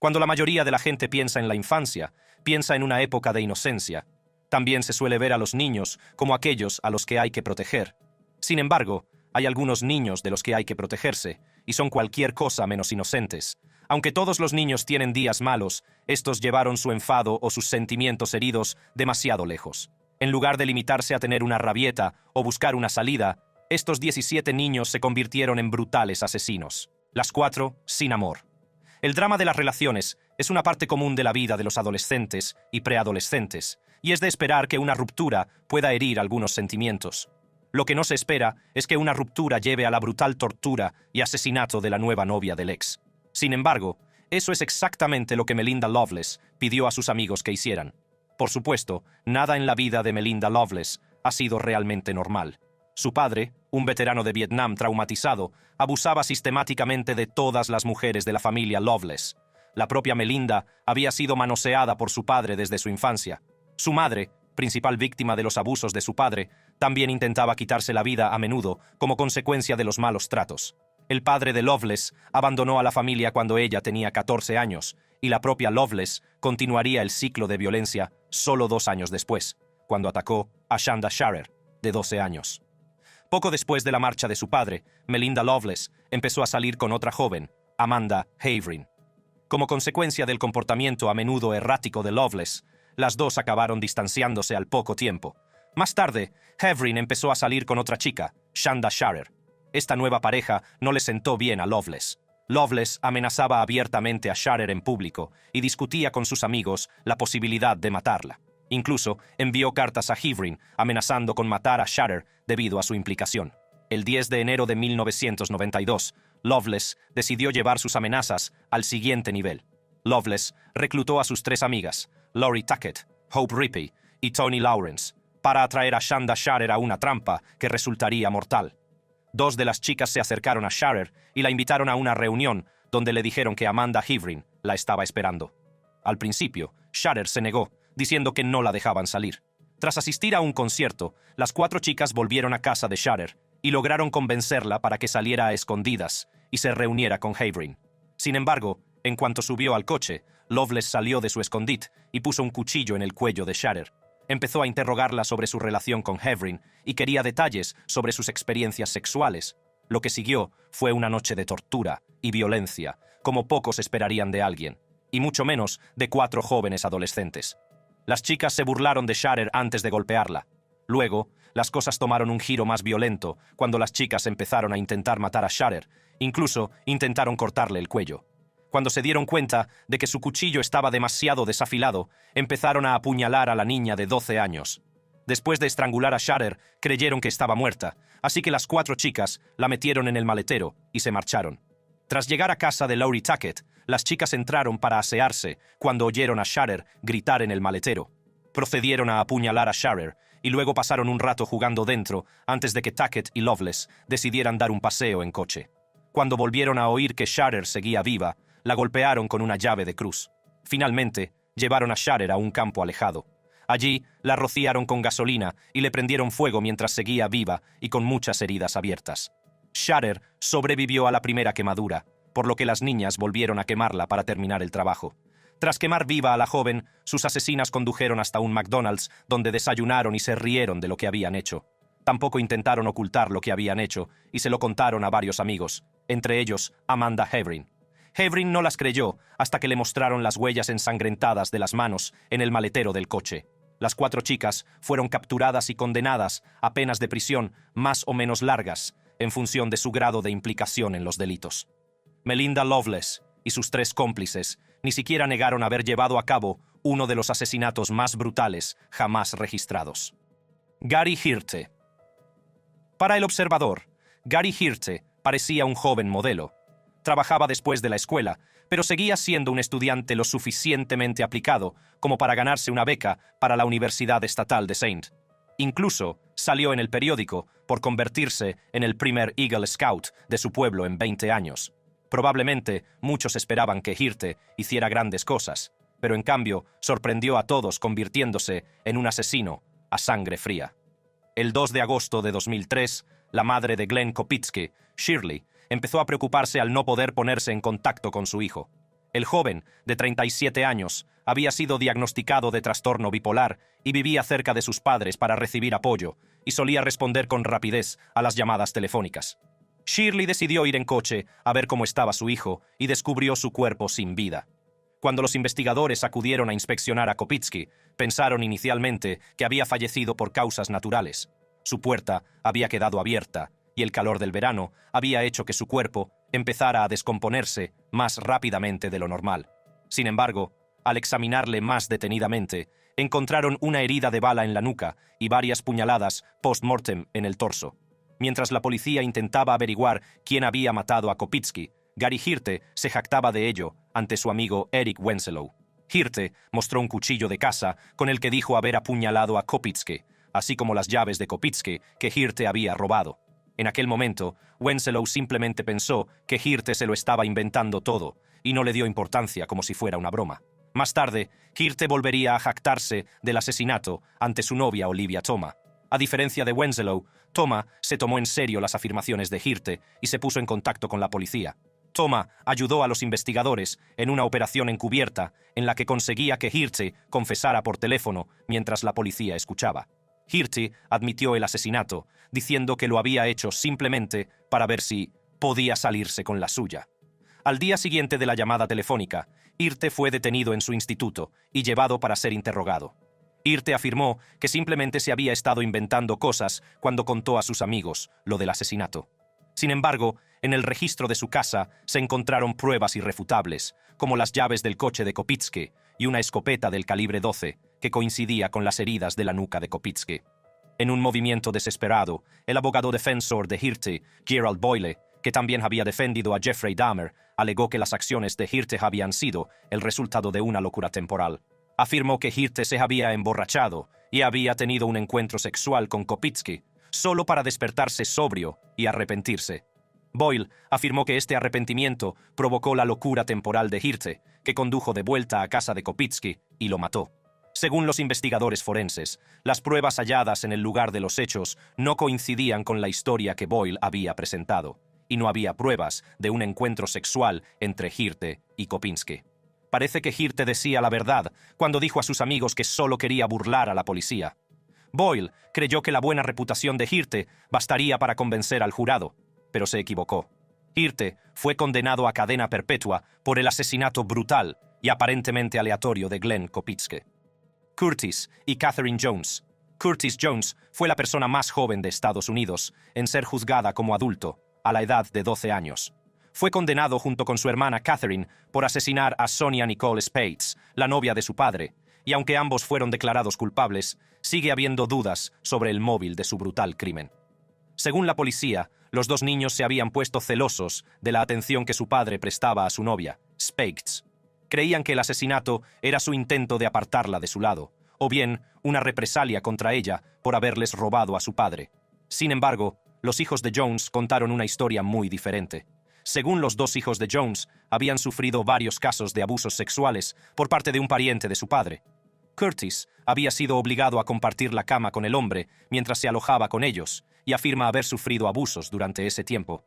Cuando la mayoría de la gente piensa en la infancia, piensa en una época de inocencia. También se suele ver a los niños como aquellos a los que hay que proteger. Sin embargo, hay algunos niños de los que hay que protegerse, y son cualquier cosa menos inocentes. Aunque todos los niños tienen días malos, estos llevaron su enfado o sus sentimientos heridos demasiado lejos. En lugar de limitarse a tener una rabieta o buscar una salida, estos 17 niños se convirtieron en brutales asesinos. Las 4 sin amor. El drama de las relaciones es una parte común de la vida de los adolescentes y preadolescentes, y es de esperar que una ruptura pueda herir algunos sentimientos. Lo que no se espera es que una ruptura lleve a la brutal tortura y asesinato de la nueva novia del ex. Sin embargo, eso es exactamente lo que Melinda Loveless pidió a sus amigos que hicieran. Por supuesto, nada en la vida de Melinda Loveless ha sido realmente normal. Su padre, un veterano de Vietnam traumatizado, abusaba sistemáticamente de todas las mujeres de la familia Loveless. La propia Melinda había sido manoseada por su padre desde su infancia. Su madre, principal víctima de los abusos de su padre, también intentaba quitarse la vida a menudo como consecuencia de los malos tratos. El padre de Loveless abandonó a la familia cuando ella tenía 14 años, y la propia Loveless continuaría el ciclo de violencia solo 2 años después, cuando atacó a Shanda Sharer, de 12 años. Poco después de la marcha de su padre, Melinda Loveless empezó a salir con otra joven, Amanda Havering. Como consecuencia del comportamiento a menudo errático de Loveless, las dos acabaron distanciándose al poco tiempo. Más tarde, Havering empezó a salir con otra chica, Shanda Sharer. Esta nueva pareja no le sentó bien a Loveless. Loveless amenazaba abiertamente a Sharer en público y discutía con sus amigos la posibilidad de matarla. Incluso envió cartas a Havering amenazando con matar a Sharer debido a su implicación. El 10 de enero de 1992, Loveless decidió llevar sus amenazas al siguiente nivel. Loveless reclutó a sus 3 amigas, Lori Tackett, Hope Rippey y Toni Lawrence, para atraer a Shanda Sharer a una trampa que resultaría mortal. 2 de las chicas se acercaron a Sharer y la invitaron a una reunión donde le dijeron que Amanda Havering la estaba esperando. Al principio, Sharer se negó, diciendo que no la dejaban salir. Tras asistir a un concierto, las 4 chicas volvieron a casa de Sharer y lograron convencerla para que saliera a escondidas y se reuniera con Havering. Sin embargo, en cuanto subió al coche, Loveless salió de su escondite y puso un cuchillo en el cuello de Sharer. Empezó a interrogarla sobre su relación con Havering y quería detalles sobre sus experiencias sexuales. Lo que siguió fue una noche de tortura y violencia, como pocos esperarían de alguien, y mucho menos de 4 jóvenes adolescentes. Las chicas se burlaron de Sharer antes de golpearla. Luego, las cosas tomaron un giro más violento cuando las chicas empezaron a intentar matar a Sharer, incluso intentaron cortarle el cuello. Cuando se dieron cuenta de que su cuchillo estaba demasiado desafilado, empezaron a apuñalar a la niña de 12 años. Después de estrangular a Sharer, creyeron que estaba muerta, así que las 4 chicas la metieron en el maletero y se marcharon. Tras llegar a casa de Lori Tackett, las chicas entraron para asearse cuando oyeron a Sharer gritar en el maletero. Procedieron a apuñalar a Sharer y luego pasaron un rato jugando dentro antes de que Tackett y Loveless decidieran dar un paseo en coche. Cuando volvieron a oír que Sharer seguía viva, la golpearon con una llave de cruz. Finalmente, llevaron a Sharer a un campo alejado. Allí, la rociaron con gasolina y le prendieron fuego mientras seguía viva y con muchas heridas abiertas. Sharer sobrevivió a la primera quemadura, por lo que las niñas volvieron a quemarla para terminar el trabajo. Tras quemar viva a la joven, sus asesinas condujeron hasta un McDonald's donde desayunaron y se rieron de lo que habían hecho. Tampoco intentaron ocultar lo que habían hecho y se lo contaron a varios amigos, entre ellos Amanda Havering. Havering no las creyó hasta que le mostraron las huellas ensangrentadas de las manos en el maletero del coche. Las 4 chicas fueron capturadas y condenadas a penas de prisión más o menos largas, en función de su grado de implicación en los delitos. Melinda Loveless y sus 3 cómplices ni siquiera negaron haber llevado a cabo uno de los asesinatos más brutales jamás registrados. Gary Hirte. Para el observador, Gary Hirte parecía un joven modelo. Trabajaba después de la escuela, pero seguía siendo un estudiante lo suficientemente aplicado como para ganarse una beca para la Universidad Estatal de St. Incluso salió en el periódico por convertirse en el primer Eagle Scout de su pueblo en 20 años. Probablemente muchos esperaban que Hirte hiciera grandes cosas, pero en cambio sorprendió a todos convirtiéndose en un asesino a sangre fría. El 2 de agosto de 2003, la madre de Glenn Kopitsky, Shirley, empezó a preocuparse al no poder ponerse en contacto con su hijo. El joven, de 37 años, había sido diagnosticado de trastorno bipolar y vivía cerca de sus padres para recibir apoyo, y solía responder con rapidez a las llamadas telefónicas. Shirley decidió ir en coche a ver cómo estaba su hijo y descubrió su cuerpo sin vida. Cuando los investigadores acudieron a inspeccionar a Kopitsky, pensaron inicialmente que había fallecido por causas naturales. Su puerta había quedado abierta y el calor del verano había hecho que su cuerpo empezara a descomponerse más rápidamente de lo normal. Sin embargo, al examinarle más detenidamente, encontraron una herida de bala en la nuca y varias puñaladas post-mortem en el torso. Mientras la policía intentaba averiguar quién había matado a Kopitsky, Gary Hirte se jactaba de ello ante su amigo Eric Wencelow. Hirte mostró un cuchillo de caza con el que dijo haber apuñalado a Kopitsky, así como las llaves de Kopitsky que Hirte había robado. En aquel momento, Wencelow simplemente pensó que Hirte se lo estaba inventando todo y no le dio importancia como si fuera una broma. Más tarde, Hirte volvería a jactarse del asesinato ante su novia Olivia Thoma. A diferencia de Wencelow, Thoma se tomó en serio las afirmaciones de Hirte y se puso en contacto con la policía. Thoma ayudó a los investigadores en una operación encubierta en la que conseguía que Hirte confesara por teléfono mientras la policía escuchaba. Hirte admitió el asesinato, diciendo que lo había hecho simplemente para ver si podía salirse con la suya. Al día siguiente de la llamada telefónica, Hirte fue detenido en su instituto y llevado para ser interrogado. Hirte afirmó que simplemente se había estado inventando cosas cuando contó a sus amigos lo del asesinato. Sin embargo, en el registro de su casa se encontraron pruebas irrefutables, como las llaves del coche de Kopitsky y una escopeta del calibre 12, que coincidía con las heridas de la nuca de Kopitsky. En un movimiento desesperado, el abogado defensor de Hirte, Gerald Boyle, que también había defendido a Jeffrey Dahmer, alegó que las acciones de Hirte habían sido el resultado de una locura temporal. Afirmó que Hirte se había emborrachado y había tenido un encuentro sexual con Kopitsky, solo para despertarse sobrio y arrepentirse. Boyle afirmó que este arrepentimiento provocó la locura temporal de Hirte, que condujo de vuelta a casa de Kopitsky y lo mató. Según los investigadores forenses, las pruebas halladas en el lugar de los hechos no coincidían con la historia que Boyle había presentado, y no había pruebas de un encuentro sexual entre Hirte y Kopitsky. Parece que Hirte decía la verdad cuando dijo a sus amigos que solo quería burlar a la policía. Boyle creyó que la buena reputación de Hirte bastaría para convencer al jurado, pero se equivocó. Hirte fue condenado a cadena perpetua por el asesinato brutal y aparentemente aleatorio de Glenn Kopitsky. Curtis y Catherine Jones. Curtis Jones fue la persona más joven de Estados Unidos en ser juzgada como adulto, a la edad de 12 años. Fue condenado junto con su hermana Catherine por asesinar a Sonia Nicole Spades, la novia de su padre, y aunque ambos fueron declarados culpables, sigue habiendo dudas sobre el móvil de su brutal crimen. Según la policía, los dos niños se habían puesto celosos de la atención que su padre prestaba a su novia, Spades. Creían que el asesinato era su intento de apartarla de su lado, o bien una represalia contra ella por haberles robado a su padre. Sin embargo, los hijos de Jones contaron una historia muy diferente. Según los dos hijos de Jones, habían sufrido varios casos de abusos sexuales por parte de un pariente de su padre. Curtis había sido obligado a compartir la cama con el hombre mientras se alojaba con ellos, y afirma haber sufrido abusos durante ese tiempo.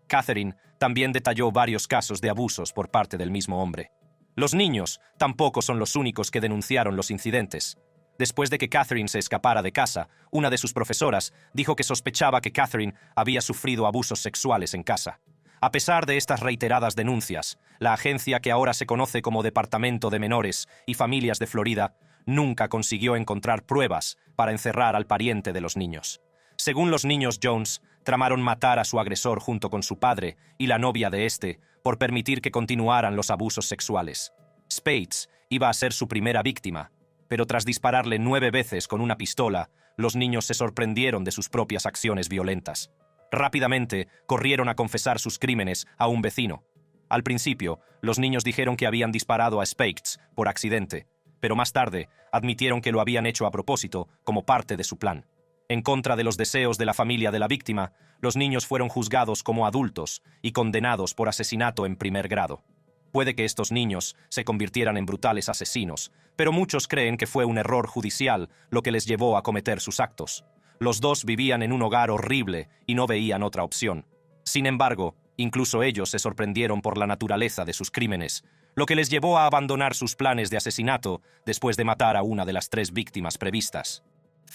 Catherine también detalló varios casos de abusos por parte del mismo hombre. Los niños tampoco son los únicos que denunciaron los incidentes. Después de que Catherine se escapara de casa, una de sus profesoras dijo que sospechaba que Catherine había sufrido abusos sexuales en casa. A pesar de estas reiteradas denuncias, la agencia que ahora se conoce como Departamento de Menores y Familias de Florida nunca consiguió encontrar pruebas para encerrar al pariente de los niños. Según los niños Jones, tramaron matar a su agresor junto con su padre y la novia de este por permitir que continuaran los abusos sexuales. Spades iba a ser su primera víctima, pero tras dispararle 9 veces con una pistola, los niños se sorprendieron de sus propias acciones violentas. Rápidamente corrieron a confesar sus crímenes a un vecino. Al principio, los niños dijeron que habían disparado a Spades por accidente, pero más tarde admitieron que lo habían hecho a propósito como parte de su plan. En contra de los deseos de la familia de la víctima, los niños fueron juzgados como adultos y condenados por asesinato en primer grado. Puede que estos niños se convirtieran en brutales asesinos, pero muchos creen que fue un error judicial lo que les llevó a cometer sus actos. Los dos vivían en un hogar horrible y no veían otra opción. Sin embargo, incluso ellos se sorprendieron por la naturaleza de sus crímenes. lo que les llevó a abandonar sus planes de asesinato después de matar a una de las 3 víctimas previstas.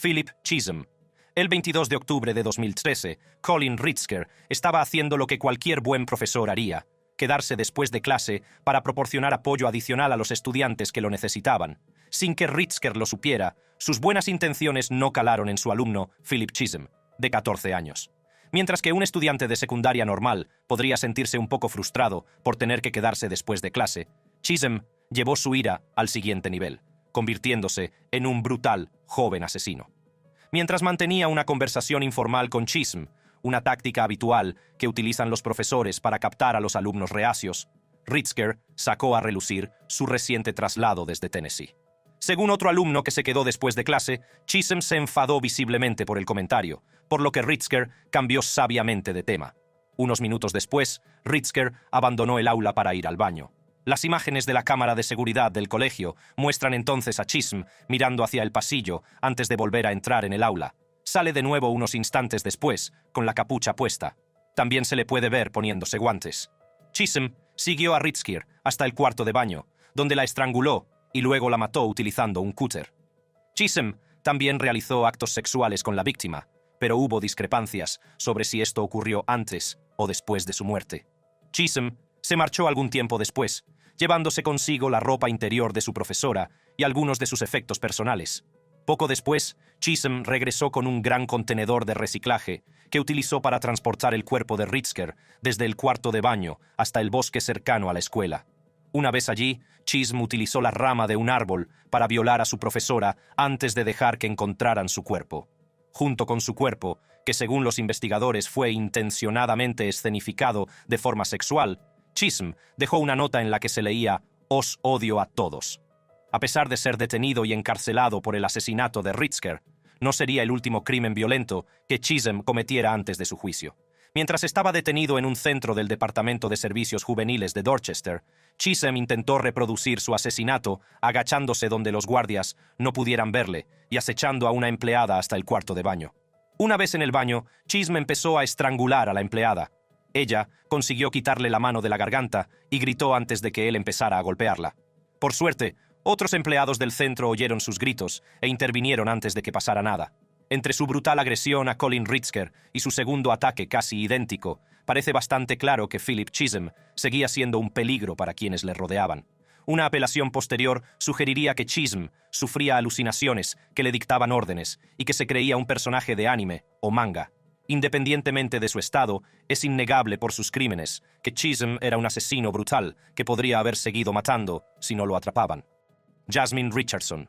Philip Chisholm. El 22 de octubre de 2013, Colin Ritzker estaba haciendo lo que cualquier buen profesor haría: quedarse después de clase para proporcionar apoyo adicional a los estudiantes que lo necesitaban. Sin que Ritzker lo supiera, sus buenas intenciones no calaron en su alumno, Philip Chisholm, de 14 años. Mientras que un estudiante de secundaria normal podría sentirse un poco frustrado por tener que quedarse después de clase, Chisholm llevó su ira al siguiente nivel, convirtiéndose en un brutal joven asesino. Mientras mantenía una conversación informal con Chisholm, una táctica habitual que utilizan los profesores para captar a los alumnos reacios, Ritzker sacó a relucir su reciente traslado desde Tennessee. Según otro alumno que se quedó después de clase, Chisholm se enfadó visiblemente por el comentario, por lo que Ritzker cambió sabiamente de tema. Unos minutos después, Ritzker abandonó el aula para ir al baño. Las imágenes de la cámara de seguridad del colegio muestran entonces a Chisholm mirando hacia el pasillo antes de volver a entrar en el aula. Sale de nuevo unos instantes después, con la capucha puesta. También se le puede ver poniéndose guantes. Chisholm siguió a Ritzker hasta el cuarto de baño, donde la estranguló y luego la mató utilizando un cúter. Chisholm también realizó actos sexuales con la víctima, pero hubo discrepancias sobre si esto ocurrió antes o después de su muerte. Chisholm se marchó algún tiempo después, llevándose consigo la ropa interior de su profesora y algunos de sus efectos personales. Poco después, Chisholm regresó con un gran contenedor de reciclaje que utilizó para transportar el cuerpo de Ritzker desde el cuarto de baño hasta el bosque cercano a la escuela. Una vez allí, Chisholm utilizó la rama de un árbol para violar a su profesora antes de dejar que encontraran su cuerpo. Junto con su cuerpo, que según los investigadores fue intencionadamente escenificado de forma sexual, Chisholm dejó una nota en la que se leía: «Os odio a todos». A pesar de ser detenido y encarcelado por el asesinato de Ritzker, no sería el último crimen violento que Chisholm cometiera antes de su juicio. Mientras estaba detenido en un centro del Departamento de Servicios Juveniles de Dorchester, Chisholm intentó reproducir su asesinato agachándose donde los guardias no pudieran verle y acechando a una empleada hasta el cuarto de baño. Una vez en el baño, Chisholm empezó a estrangular a la empleada. Ella consiguió quitarle la mano de la garganta y gritó antes de que él empezara a golpearla. Por suerte, otros empleados del centro oyeron sus gritos e intervinieron antes de que pasara nada. Entre su brutal agresión a Colin Ritzker y su segundo ataque casi idéntico, parece bastante claro que Philip Chisholm seguía siendo un peligro para quienes le rodeaban. Una apelación posterior sugeriría que Chisholm sufría alucinaciones que le dictaban órdenes y que se creía un personaje de anime o manga. Independientemente de su estado, es innegable por sus crímenes que Chisholm era un asesino brutal que podría haber seguido matando si no lo atrapaban. Jasmine Richardson.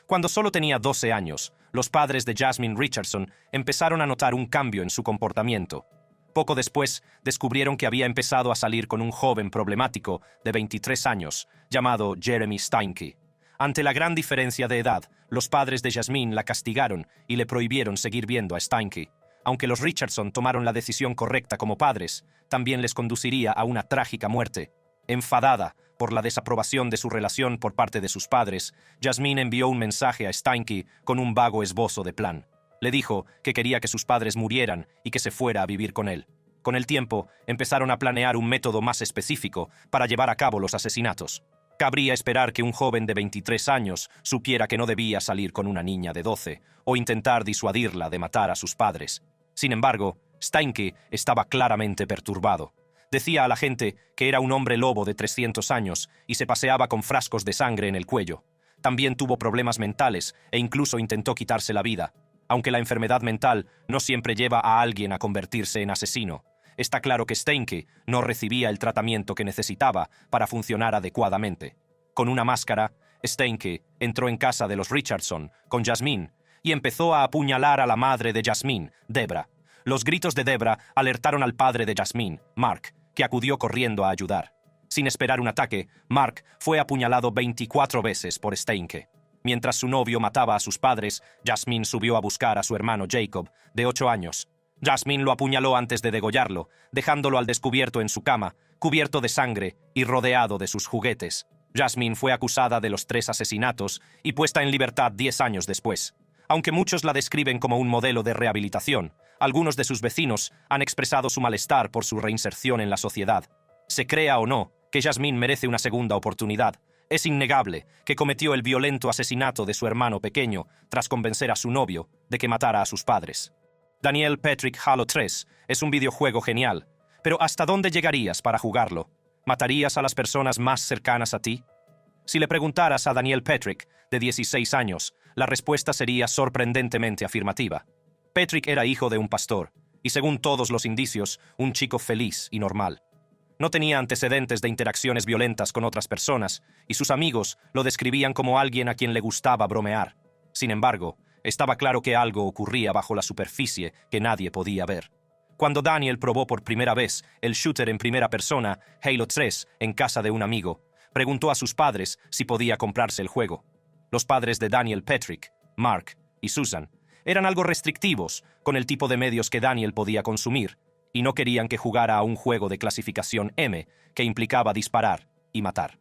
Cuando solo tenía 12 años, los padres de Jasmine Richardson empezaron a notar un cambio en su comportamiento. Poco después, descubrieron que había empezado a salir con un joven problemático de 23 años, llamado Jeremy Steinke. Ante la gran diferencia de edad, los padres de Jasmine la castigaron y le prohibieron seguir viendo a Steinke. Aunque los Richardson tomaron la decisión correcta como padres, también les conduciría a una trágica muerte. Enfadada por la desaprobación de su relación por parte de sus padres, Jasmine envió un mensaje a Steinke con un vago esbozo de plan. Le dijo que quería que sus padres murieran y que se fuera a vivir con él. Con el tiempo, empezaron a planear un método más específico para llevar a cabo los asesinatos. Cabría esperar que un joven de 23 años supiera que no debía salir con una niña de 12 o intentar disuadirla de matar a sus padres. Sin embargo, Steinke estaba claramente perturbado. Decía a la gente que era un hombre lobo de 300 años y se paseaba con frascos de sangre en el cuello. También tuvo problemas mentales e incluso intentó quitarse la vida. Aunque la enfermedad mental no siempre lleva a alguien a convertirse en asesino, está claro que Steinke no recibía el tratamiento que necesitaba para funcionar adecuadamente. Con una máscara, Steinke entró en casa de los Richardson con Jasmine y empezó a apuñalar a la madre de Jasmine, Debra. Los gritos de Debra alertaron al padre de Jasmine, Mark, que acudió corriendo a ayudar. Sin esperar un ataque, Mark fue apuñalado 24 veces por Steinke. Mientras su novio mataba a sus padres, Jasmine subió a buscar a su hermano Jacob, de 8 años. Jasmine lo apuñaló antes de degollarlo, dejándolo al descubierto en su cama, cubierto de sangre y rodeado de sus juguetes. Jasmine fue acusada de los 3 asesinatos y puesta en libertad 10 años después. Aunque muchos la describen como un modelo de rehabilitación, algunos de sus vecinos han expresado su malestar por su reinserción en la sociedad. Se crea o no, que Jasmine merece una segunda oportunidad. Es innegable que cometió el violento asesinato de su hermano pequeño tras convencer a su novio de que matara a sus padres. Daniel Patrick Halo 3 es un videojuego genial, pero ¿hasta dónde llegarías para jugarlo? ¿Matarías a las personas más cercanas a ti? Si le preguntaras a Daniel Patrick, de 16 años, la respuesta sería sorprendentemente afirmativa. Patrick era hijo de un pastor, y según todos los indicios, un chico feliz y normal. No tenía antecedentes de interacciones violentas con otras personas, y sus amigos lo describían como alguien a quien le gustaba bromear. Sin embargo, estaba claro que algo ocurría bajo la superficie que nadie podía ver. Cuando Daniel probó por primera vez el shooter en primera persona, Halo 3, en casa de un amigo, preguntó a sus padres si podía comprarse el juego. Los padres de Daniel Patrick, Mark y Susan, eran algo restrictivos con el tipo de medios que Daniel podía consumir, y no querían que jugara a un juego de clasificación M que implicaba disparar y matar.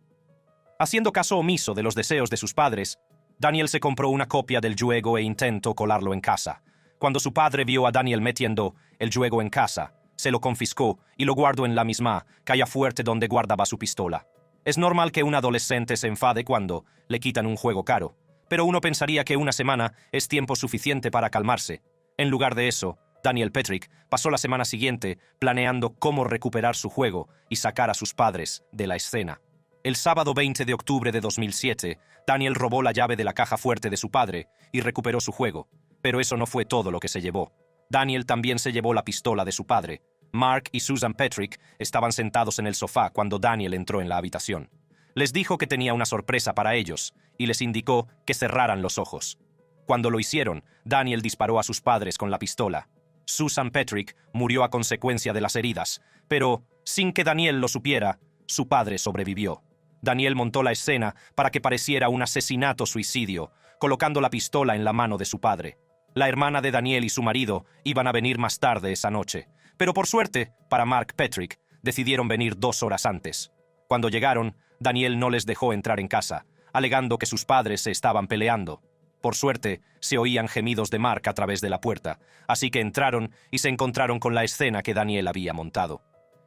Haciendo caso omiso de los deseos de sus padres, Daniel se compró una copia del juego e intentó colarlo en casa. Cuando su padre vio a Daniel metiendo el juego en casa, se lo confiscó y lo guardó en la misma caja fuerte donde guardaba su pistola. Es normal que un adolescente se enfade cuando le quitan un juego caro, pero uno pensaría que una semana es tiempo suficiente para calmarse. En lugar de eso, Daniel Patrick pasó la semana siguiente planeando cómo recuperar su juego y sacar a sus padres de la escena. El sábado 20 de octubre de 2007, Daniel robó la llave de la caja fuerte de su padre y recuperó su juego. Pero eso no fue todo lo que se llevó. Daniel también se llevó la pistola de su padre. Mark y Susan Patrick estaban sentados en el sofá cuando Daniel entró en la habitación. Les dijo que tenía una sorpresa para ellos y les indicó que cerraran los ojos. Cuando lo hicieron, Daniel disparó a sus padres con la pistola. Susan Patrick murió a consecuencia de las heridas, pero, sin que Daniel lo supiera, su padre sobrevivió. Daniel montó la escena para que pareciera un asesinato-suicidio, colocando la pistola en la mano de su padre. La hermana de Daniel y su marido iban a venir más tarde esa noche, pero por suerte, para Mark Patrick, decidieron venir 2 horas antes. Cuando llegaron, Daniel no les dejó entrar en casa, alegando que sus padres se estaban peleando. Por suerte, se oían gemidos de Mark a través de la puerta, así que entraron y se encontraron con la escena que Daniel había montado.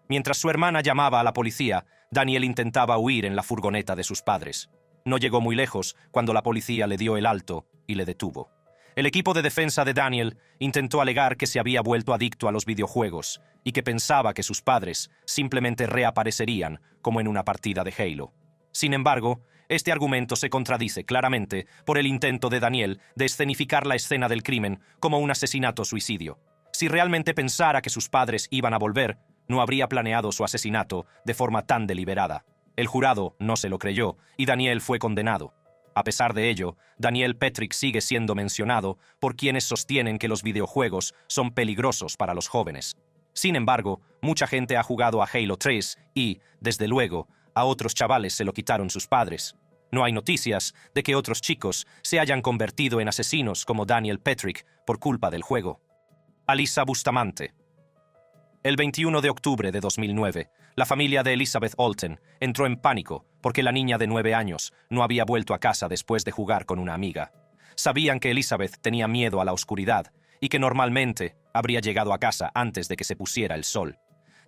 Mientras su hermana llamaba a la policía, Daniel intentaba huir en la furgoneta de sus padres. No llegó muy lejos cuando la policía le dio el alto y le detuvo. El equipo de defensa de Daniel intentó alegar que se había vuelto adicto a los videojuegos y que pensaba que sus padres simplemente reaparecerían como en una partida de Halo. Sin embargo, este argumento se contradice claramente por el intento de Daniel de escenificar la escena del crimen como un asesinato-suicidio. Si realmente pensara que sus padres iban a volver, no habría planeado su asesinato de forma tan deliberada. El jurado no se lo creyó y Daniel fue condenado. A pesar de ello, Daniel Patrick sigue siendo mencionado por quienes sostienen que los videojuegos son peligrosos para los jóvenes. Sin embargo, mucha gente ha jugado a Halo 3 y, desde luego, a otros chavales se lo quitaron sus padres. No hay noticias de que otros chicos se hayan convertido en asesinos como Daniel Patrick por culpa del juego. Alyssa Bustamante. El 21 de octubre de 2009, la familia de Elizabeth Olten entró en pánico porque la niña de 9 años no había vuelto a casa después de jugar con una amiga. Sabían que Elizabeth tenía miedo a la oscuridad y que normalmente habría llegado a casa antes de que se pusiera el sol.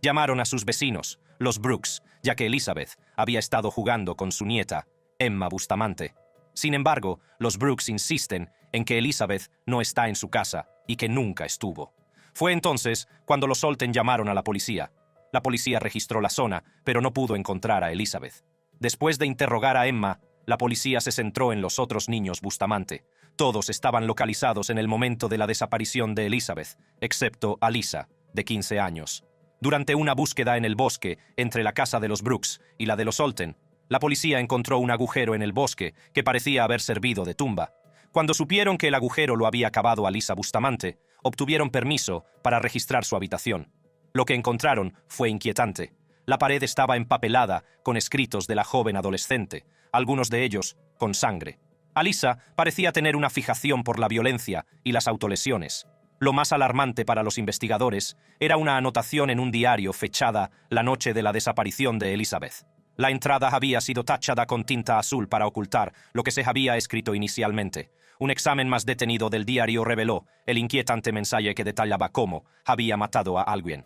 Llamaron a sus vecinos, los Brooks, ya que Elizabeth había estado jugando con su nieta, Emma Bustamante. Sin embargo, los Brooks insisten en que Elizabeth no está en su casa y que nunca estuvo. Fue entonces cuando los Olten llamaron a la policía. La policía registró la zona, pero no pudo encontrar a Elizabeth. Después de interrogar a Emma, la policía se centró en los otros niños Bustamante. Todos estaban localizados en el momento de la desaparición de Elizabeth, excepto Alyssa, de 15 años. Durante una búsqueda en el bosque entre la casa de los Brooks y la de los Olten, la policía encontró un agujero en el bosque que parecía haber servido de tumba. Cuando supieron que el agujero lo había cavado Alyssa Bustamante, obtuvieron permiso para registrar su habitación. Lo que encontraron fue inquietante. La pared estaba empapelada con escritos de la joven adolescente, algunos de ellos con sangre. Alyssa parecía tener una fijación por la violencia y las autolesiones. Lo más alarmante para los investigadores era una anotación en un diario fechada la noche de la desaparición de Elizabeth. La entrada había sido tachada con tinta azul para ocultar lo que se había escrito inicialmente. Un examen más detenido del diario reveló el inquietante mensaje que detallaba cómo había matado a alguien.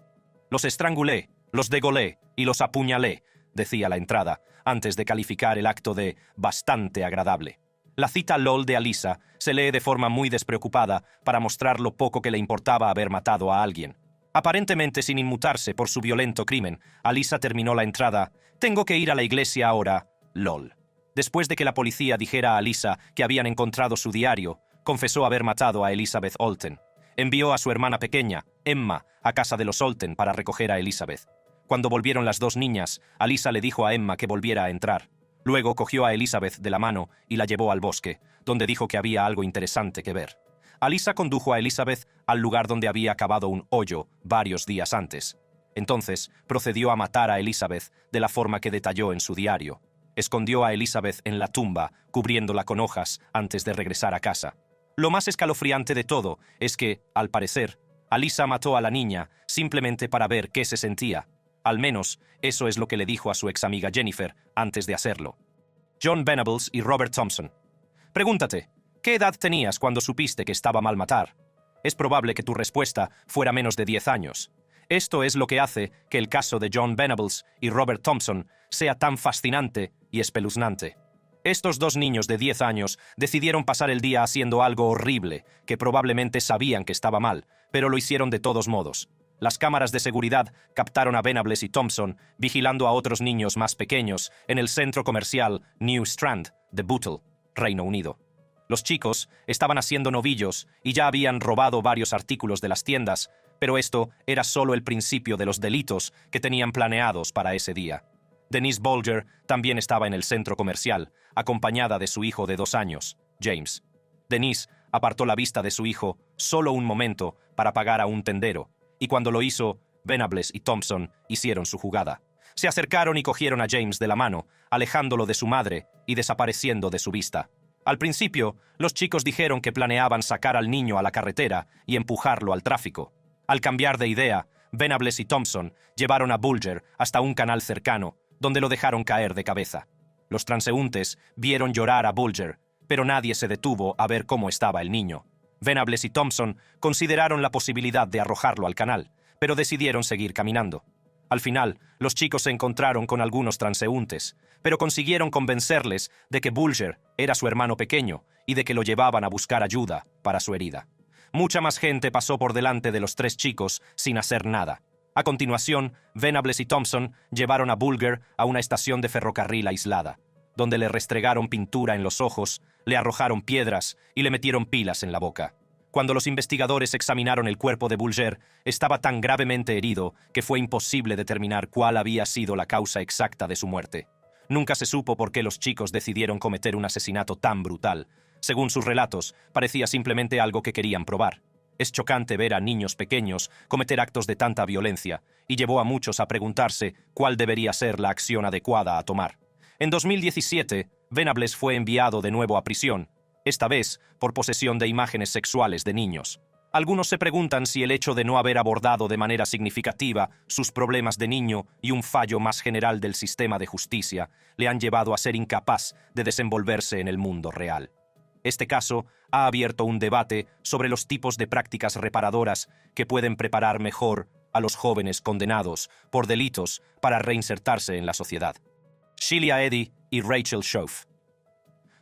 Los estrangulé, los degolé y los apuñalé, decía la entrada, antes de calificar el acto de bastante agradable. La cita LOL de Alyssa se lee de forma muy despreocupada para mostrar lo poco que le importaba haber matado a alguien. Aparentemente sin inmutarse por su violento crimen, Alyssa terminó la entrada: «Tengo que ir a la iglesia ahora, LOL». Después de que la policía dijera a Alyssa que habían encontrado su diario, confesó haber matado a Elizabeth Olten. Envió a su hermana pequeña, Emma, a casa de los Olten para recoger a Elizabeth. Cuando volvieron las dos niñas, Alyssa le dijo a Emma que volviera a entrar. Luego cogió a Elizabeth de la mano y la llevó al bosque, donde dijo que había algo interesante que ver. Alyssa condujo a Elizabeth al lugar donde había cavado un hoyo varios días antes. Entonces procedió a matar a Elizabeth de la forma que detalló en su diario. Escondió a Elizabeth en la tumba, cubriéndola con hojas antes de regresar a casa. Lo más escalofriante de todo es que, al parecer, Alyssa mató a la niña simplemente para ver qué se sentía. Al menos, eso es lo que le dijo a su ex amiga Jennifer antes de hacerlo. John Venables y Robert Thompson. Pregúntate, ¿qué edad tenías cuando supiste que estaba mal matar? Es probable que tu respuesta fuera menos de 10 años. Esto es lo que hace que el caso de John Venables y Robert Thompson sea tan fascinante y espeluznante. Estos dos niños de 10 años decidieron pasar el día haciendo algo horrible, que probablemente sabían que estaba mal, pero lo hicieron de todos modos. Las cámaras de seguridad captaron a Venables y Thompson vigilando a otros niños más pequeños en el centro comercial New Strand de Bootle, Reino Unido. Los chicos estaban haciendo novillos y ya habían robado varios artículos de las tiendas, pero esto era solo el principio de los delitos que tenían planeados para ese día. Denise Bolger también estaba en el centro comercial, acompañada de su hijo de 2 años, James. Denise apartó la vista de su hijo solo un momento para pagar a un tendero, y cuando lo hizo, Venables y Thompson hicieron su jugada. Se acercaron y cogieron a James de la mano, alejándolo de su madre y desapareciendo de su vista. Al principio, los chicos dijeron que planeaban sacar al niño a la carretera y empujarlo al tráfico. Al cambiar de idea, Venables y Thompson llevaron a Bulger hasta un canal cercano, donde lo dejaron caer de cabeza. Los transeúntes vieron llorar a Bulger, pero nadie se detuvo a ver cómo estaba el niño. Venables y Thompson consideraron la posibilidad de arrojarlo al canal, pero decidieron seguir caminando. Al final, los chicos se encontraron con algunos transeúntes, pero consiguieron convencerles de que Bulger era su hermano pequeño y de que lo llevaban a buscar ayuda para su herida. Mucha más gente pasó por delante de los 3 chicos sin hacer nada. A continuación, Venables y Thompson llevaron a Bulger a una estación de ferrocarril aislada, donde le restregaron pintura en los ojos, le arrojaron piedras y le metieron pilas en la boca. Cuando los investigadores examinaron el cuerpo de Bulger, estaba tan gravemente herido que fue imposible determinar cuál había sido la causa exacta de su muerte. Nunca se supo por qué los chicos decidieron cometer un asesinato tan brutal. Según sus relatos, parecía simplemente algo que querían probar. Es chocante ver a niños pequeños cometer actos de tanta violencia, y llevó a muchos a preguntarse cuál debería ser la acción adecuada a tomar. En 2017, Venables fue enviado de nuevo a prisión, esta vez por posesión de imágenes sexuales de niños. Algunos se preguntan si el hecho de no haber abordado de manera significativa sus problemas de niño y un fallo más general del sistema de justicia le han llevado a ser incapaz de desenvolverse en el mundo real. Este caso ha abierto un debate sobre los tipos de prácticas reparadoras que pueden preparar mejor a los jóvenes condenados por delitos para reinsertarse en la sociedad. Sheila Eddy y Rachel Schoaf.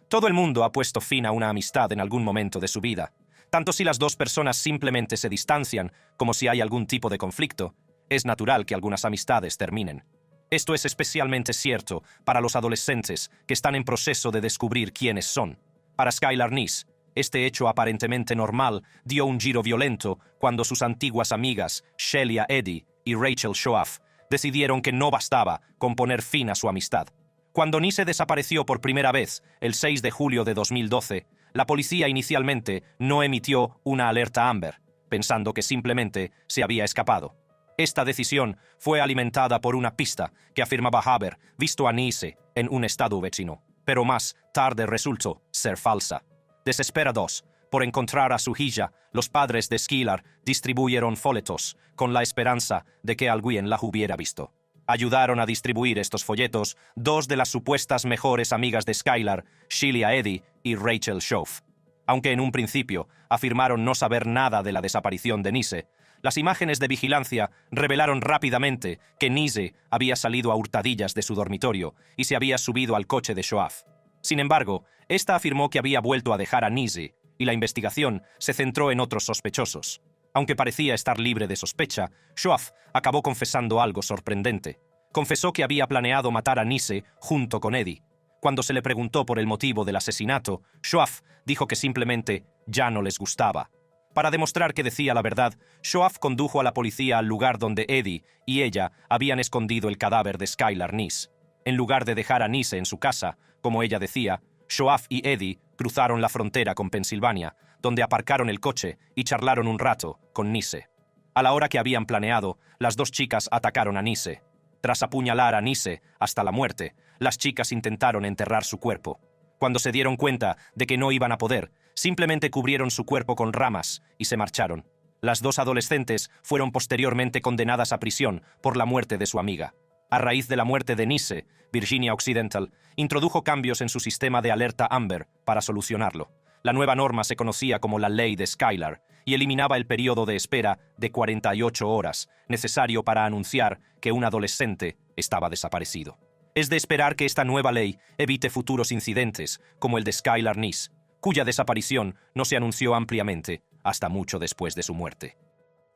Todo el mundo ha puesto fin a una amistad en algún momento de su vida. Tanto si las dos personas simplemente se distancian como si hay algún tipo de conflicto, es natural que algunas amistades terminen. Esto es especialmente cierto para los adolescentes que están en proceso de descubrir quiénes son. Para Skylar Neese, este hecho aparentemente normal dio un giro violento cuando sus antiguas amigas Sheila Eddy y Rachel Schoaf decidieron que no bastaba con poner fin a su amistad. Cuando Neese desapareció por primera vez, el 6 de julio de 2012, la policía inicialmente no emitió una alerta Amber, pensando que simplemente se había escapado. Esta decisión fue alimentada por una pista que afirmaba haber visto a Neese en un estado vecino, pero más tarde resultó ser falsa. Desesperados por encontrar a su hija, los padres de Skylar distribuyeron folletos con la esperanza de que alguien la hubiera visto. Ayudaron a distribuir estos folletos 2 de las supuestas mejores amigas de Skylar, Sheila Eddy y Rachel Schoaf. Aunque en un principio afirmaron no saber nada de la desaparición de Neese, Las imágenes de vigilancia revelaron rápidamente que Nise había salido a hurtadillas de su dormitorio y se había subido al coche de Shoaf. Sin embargo, esta afirmó que había vuelto a dejar a Nise, y la investigación se centró en otros sospechosos. Aunque parecía estar libre de sospecha, Shoaf acabó confesando algo sorprendente. Confesó que había planeado matar a Nise junto con Eddie. Cuando se le preguntó por el motivo del asesinato, Shoaf dijo que simplemente ya no les gustaba. Para demostrar que decía la verdad, Shoaf condujo a la policía al lugar donde Eddie y ella habían escondido el cadáver de Skylar Neese. En lugar de dejar a Nise en su casa, como ella decía, Shoaf y Eddie cruzaron la frontera con Pensilvania, donde aparcaron el coche y charlaron un rato con Nise. A la hora que habían planeado, las dos chicas atacaron a Nise. Tras apuñalar a Nise hasta la muerte, las chicas intentaron enterrar su cuerpo. Cuando se dieron cuenta de que no iban a poder, simplemente cubrieron su cuerpo con ramas y se marcharon. Las dos adolescentes fueron posteriormente condenadas a prisión por la muerte de su amiga. A raíz de la muerte de Nise, Virginia Occidental introdujo cambios en su sistema de alerta Amber para solucionarlo. La nueva norma se conocía como la Ley de Skylar y eliminaba el periodo de espera de 48 horas necesario para anunciar que un adolescente estaba desaparecido. Es de esperar que esta nueva ley evite futuros incidentes como el de Skylar Neese, cuya desaparición no se anunció ampliamente hasta mucho después de su muerte.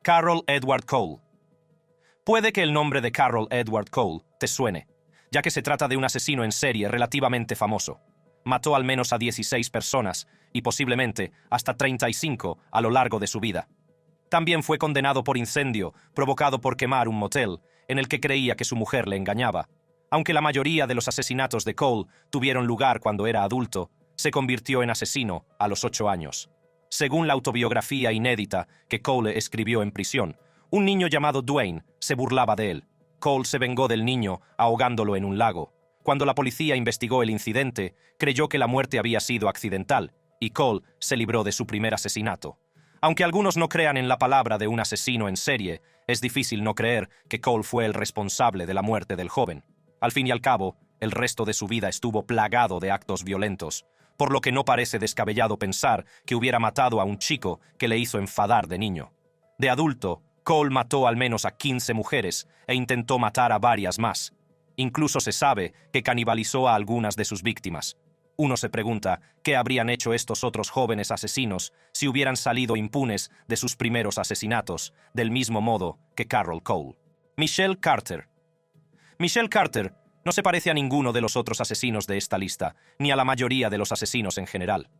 Carroll Edward Cole. Puede que el nombre de Carroll Edward Cole te suene, ya que se trata de un asesino en serie relativamente famoso. Mató al menos a 16 personas y posiblemente hasta 35 a lo largo de su vida. También fue condenado por incendio provocado por quemar un motel en el que creía que su mujer le engañaba. Aunque la mayoría de los asesinatos de Cole tuvieron lugar cuando era adulto, se convirtió en asesino a los 8 años. Según la autobiografía inédita que Cole escribió en prisión, un niño llamado Dwayne se burlaba de él. Cole se vengó del niño ahogándolo en un lago. Cuando la policía investigó el incidente, creyó que la muerte había sido accidental, y Cole se libró de su primer asesinato. Aunque algunos no crean en la palabra de un asesino en serie, es difícil no creer que Cole fue el responsable de la muerte del joven. Al fin y al cabo, el resto de su vida estuvo plagado de actos violentos, por lo que no parece descabellado pensar que hubiera matado a un chico que le hizo enfadar de niño. De adulto, Cole mató al menos a 15 mujeres e intentó matar a varias más. Incluso se sabe que canibalizó a algunas de sus víctimas. Uno se pregunta qué habrían hecho estos otros jóvenes asesinos si hubieran salido impunes de sus primeros asesinatos, del mismo modo que Carroll Cole. Michelle Carter. Michelle Carter no se parece a ninguno de los otros asesinos de esta lista, ni a la mayoría de los asesinos en general.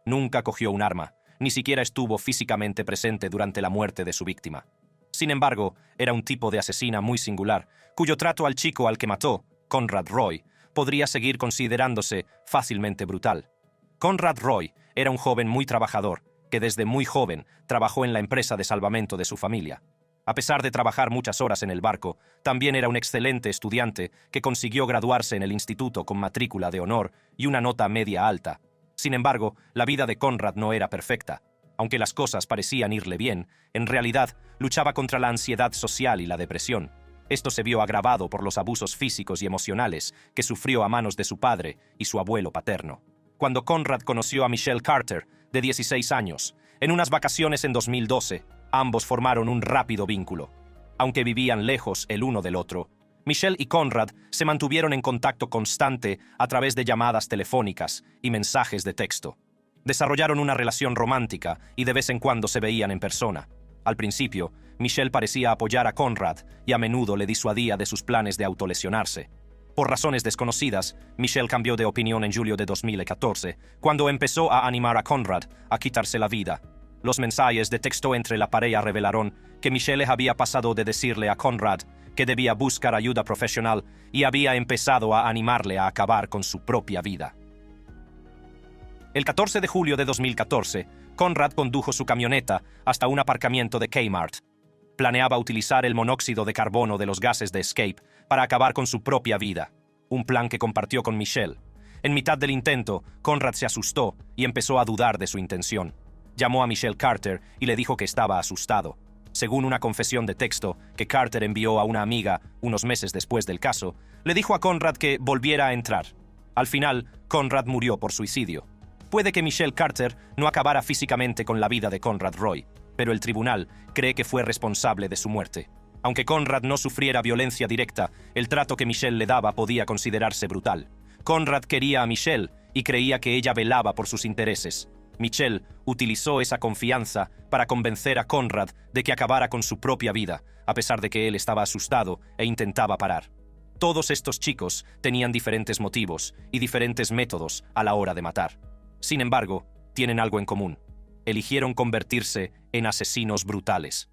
Nunca cogió un arma, ni siquiera estuvo físicamente presente durante la muerte de su víctima. Sin embargo, era un tipo de asesina muy singular, cuyo trato al chico al que mató, Conrad Roy, podría seguir considerándose fácilmente brutal. Conrad Roy era un joven muy trabajador, que desde muy joven trabajó en la empresa de salvamento de su familia. A pesar de trabajar muchas horas en el barco, también era un excelente estudiante que consiguió graduarse en el instituto con matrícula de honor y una nota media alta. Sin embargo, la vida de Conrad no era perfecta. Aunque las cosas parecían irle bien, en realidad luchaba contra la ansiedad social y la depresión. Esto se vio agravado por los abusos físicos y emocionales que sufrió a manos de su padre y su abuelo paterno. Cuando Conrad conoció a Michelle Carter, de 16 años, en unas vacaciones en 2012, ambos formaron un rápido vínculo. Aunque vivían lejos el uno del otro, Michelle y Conrad se mantuvieron en contacto constante a través de llamadas telefónicas y mensajes de texto. Desarrollaron una relación romántica y de vez en cuando se veían en persona. Al principio, Michelle parecía apoyar a Conrad y a menudo le disuadía de sus planes de autolesionarse. Por razones desconocidas, Michelle cambió de opinión en julio de 2014, cuando empezó a animar a Conrad a quitarse la vida. Los mensajes de texto entre la pareja revelaron que Michelle había pasado de decirle a Conrad que debía buscar ayuda profesional y había empezado a animarle a acabar con su propia vida. El 14 de julio de 2014, Conrad condujo su camioneta hasta un aparcamiento de Kmart. Planeaba utilizar el monóxido de carbono de los gases de escape para acabar con su propia vida, un plan que compartió con Michelle. En mitad del intento, Conrad se asustó y empezó a dudar de su intención. Llamó a Michelle Carter y le dijo que estaba asustado. Según una confesión de texto que Carter envió a una amiga unos meses después del caso, le dijo a Conrad que volviera a entrar. Al final, Conrad murió por suicidio. Puede que Michelle Carter no acabara físicamente con la vida de Conrad Roy, pero el tribunal cree que fue responsable de su muerte. Aunque Conrad no sufriera violencia directa, el trato que Michelle le daba podía considerarse brutal. Conrad quería a Michelle y creía que ella velaba por sus intereses. Michelle utilizó esa confianza para convencer a Conrad de que acabara con su propia vida, a pesar de que él estaba asustado e intentaba parar. Todos estos chicos tenían diferentes motivos y diferentes métodos a la hora de matar. Sin embargo, tienen algo en común. Eligieron convertirse en asesinos brutales.